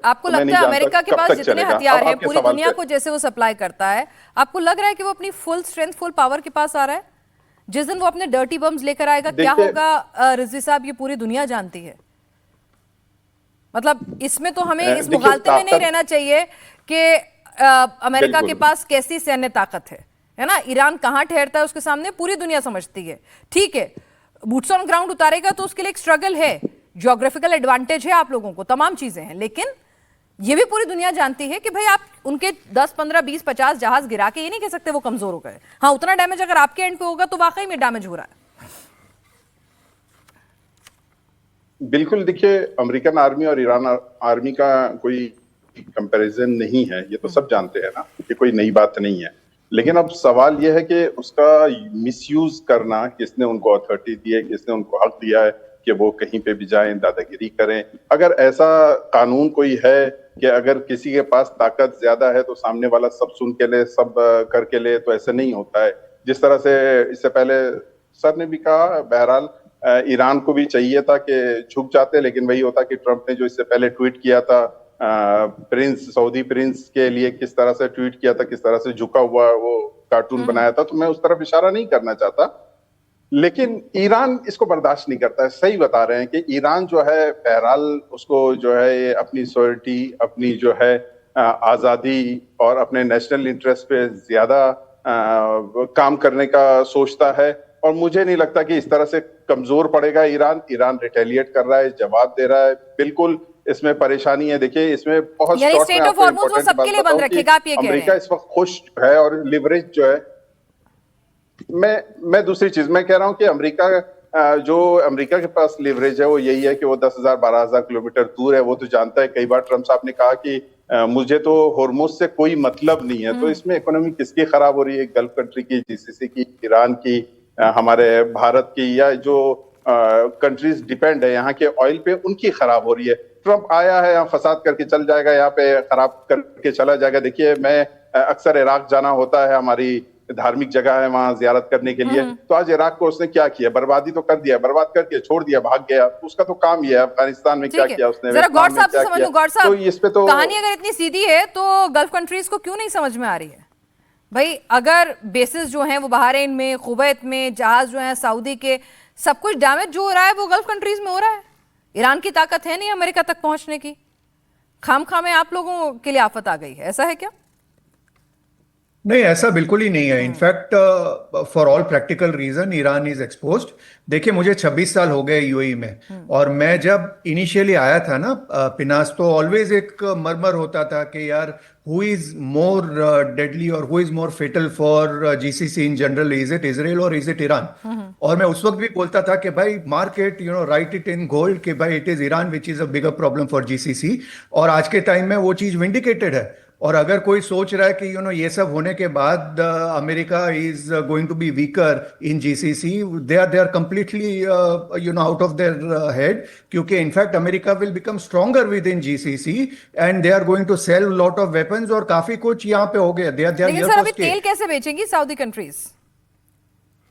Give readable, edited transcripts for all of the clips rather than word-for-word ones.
आपको तो मैं लगता नहीं है जानता अमेरिका के कब पास तक जितने चलेगा। हथियार अब हैं आपके पूरी सवाल दुनिया पे को जैसे वो सप्लाई करता है, आपको लग रहा है कि वो अपनी फुल स्ट्रेंथ फुल पावर के पास आ रहा है? जिस दिन वो अपने डर्टी बम्स लेकर आएगा क्या देखिए, होगा? रिजवी साहब, ये पूरी दुनिया जानती है। मतलब इसमें तो हमें इस देखिए मुगालते में नहीं ताकत, रहना चाहिए कि अमेरिका के बिल्कुल पास कैसी सैन्य ताकत है ना? ईरान कहां ठहरता है उसके सामने पूरी दुनिया समझती है। ठीक है, बूट्स ऑन ग्राउंड उतारेगा तो उसके लिए एक स्ट्रगल है, ज्योग्राफिकल एडवांटेज है आप लोगों को, तमाम चीजें हैं, लेकिन ये भी पूरी दुनिया जानती है कि भाई आप उनके 10 15 20 50 जहाज गिरा के ये नहीं कह सकते वो कमजोर हो गए। हाँ, उतना डैमेज अगर आपके एंड पे होगा तो वाकई में डैमेज हो रहा है। बिल्कुल। देखिए, अमेरिकन आर्मी और ईरान आर्मी का कोई कंपैरिजन नहीं है, ये तो सब जानते हैं ना, ये कोई नई बात नहीं है। लेकिन अब सवाल यह है कि उसका मिसयूज करना, किसने उनको अथॉरिटी दी है, किसने उनको हक दिया है कि वो कहीं पे भी जाएं, दादागिरी करें। अगर ऐसा कानून कोई है कि अगर किसी के पास ताकत ज्यादा है तो सामने वाला सब सुन के ले, सब करके ले, तो ऐसा नहीं होता है। जिस तरह से इससे पहले सर ने भी कहा, बहरहाल ईरान को भी चाहिए था कि झुक जाते, लेकिन वही होता कि ट्रंप ने जो इससे पहले ट्वीट किया था, प्रिंस, सऊदी प्रिंस के लिए किस तरह से ट्वीट किया था, किस तरह से झुका हुआ वो कार्टून बनाया था, तो मैं उस तरफ इशारा नहीं करना चाहता। लेकिन ईरान इसको बर्दाश्त नहीं करता है। सही बता रहे हैं कि ईरान जो है, बहरहाल उसको जो है ये अपनी सॉलिटी, अपनी जो है आजादी और अपने नेशनल इंटरेस्ट पे ज्यादा काम करने का सोचता है। और मुझे नहीं लगता कि इस तरह से कमजोर पड़ेगा ईरान। ईरान रिटेलिएट कर रहा है, जवाब दे रहा है। बिल्कुल इसमें परेशानी है। देखिए, इसमें बहुत यानी शॉर्ट में स्टेट ऑफ आपको हॉर्मुज वो इंपॉर्टेंट बात सबके लिए बंद बताऊं कि रखेगा, आप ये कह रहे अमेरिका हैं? इस वक्त खुश है और लिवरेज जो है। मैं दूसरी चीज मैं कह रहा हूं कि अमेरिका, जो अमेरिका के पास लिवरेज है वो यही है कि वो 10,000 12,000 किलोमीटर दूर है। वो तो जानता है, कई बार ट्रम्प साहब ने कहा कि मुझे तो होर्मुज से कोई मतलब नहीं है। तो इसमें इकोनॉमी किसकी खराब हो रही है? गल्फ कंट्री की, जीसीसी की, ईरान की, हमारे भारत की, या जो कंट्रीज डिपेंड है यहाँ के ऑयल पे, उनकी खराब हो रही है। ट्रम्प आया है यहाँ फसाद करके चल जाएगा, यहाँ पे खराब करके चला जाएगा। देखिए, मैं अक्सर इराक जाना होता है, हमारी धार्मिक जगह है वहां जियारत करने के लिए। तो आज इराक को उसने क्या किया? बर्बादी तो कर दिया, बर्बाद करके छोड़ दिया, भाग गया। तो उसका तो काम ही है। अफगानिस्तान में क्या ठीक है, किया उसने, जरा गौर वियतनाम में साहब से क्या समझ किया? लो। गौर तो साहब, इस पे तो कहानी अगर इतनी सीधी है तो गल्फ कंट्रीज को क्यों नहीं समझ में आ रही है? भाई अगर बेसिस जो हैं वो बहरीन में, कुवैत में, जहाज जो है सऊदी के, सब कुछ डैमेज जो हो रहा है वो गल्फ कंट्रीज में हो रहा है। ईरान की ताकत है नहीं अमेरिका तक पहुंचने की। खाम खा में आप लोगों के लिए आफत आ गई है, ऐसा है क्या? नहीं, ऐसा बिल्कुल ही नहीं है। In fact for all practical reason Iran is exposed. देखिए, मुझे 26 साल हो गए यूएई में, और मैं जब इनिशियली आया था ना पिनास, तो ऑलवेज एक मरमर होता था कि यार, हु इज मोर डेडली और who is more fatal for GCC in general, is it Israel और इज इट ईरान? और मैं उस वक्त भी बोलता था कि भाई, mark it write it in gold, कि भाई it is Iran which is a bigger problem for GCC. और आज के टाइम में वो चीज विंडिकेटेड है। और अगर कोई सोच रहा है कि ये सब होने के बाद America is going to be weaker in GCC, they are completely out of their head. क्योंकि in fact America will become stronger within GCC, and they are going to sell lot of weapons, और काफी कुछ यहाँ पे हो गया। They are लेकिन here sir to अभी स्टे। तेल कैसे बेचेंगी सऊदी कंट्रीज?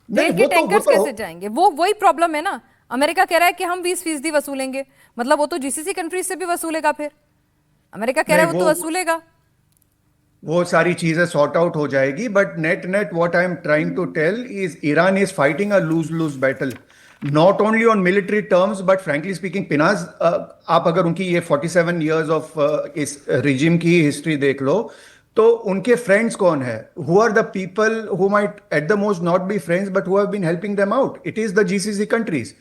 नहीं, तेल के टैंकर्स कैसे जाएंगे? वो वही प्रॉब्लम है ना। अमेरिका कह रहा है कि हम 20% वसूलेंगे, मतलब वो तो जीसीसी कंट्रीज से भी वसूलेगा। फिर अमेरिका कह रहा नहीं, है वो तो वसूलेगा। वो सारी चीजें सॉर्ट आउट हो जाएगी। But net net what I am trying to tell is Iran is fighting a lose lose battle, not only on military terms but frankly speaking. पिनाज, आप अगर उनकी ये 47 ईयर्स ऑफ इस रिजिम की हिस्ट्री देख लो, तो उनके फ्रेंड्स कौन है? Who are the people who might at the most not be friends but who have been helping them out? It is the GCC countries.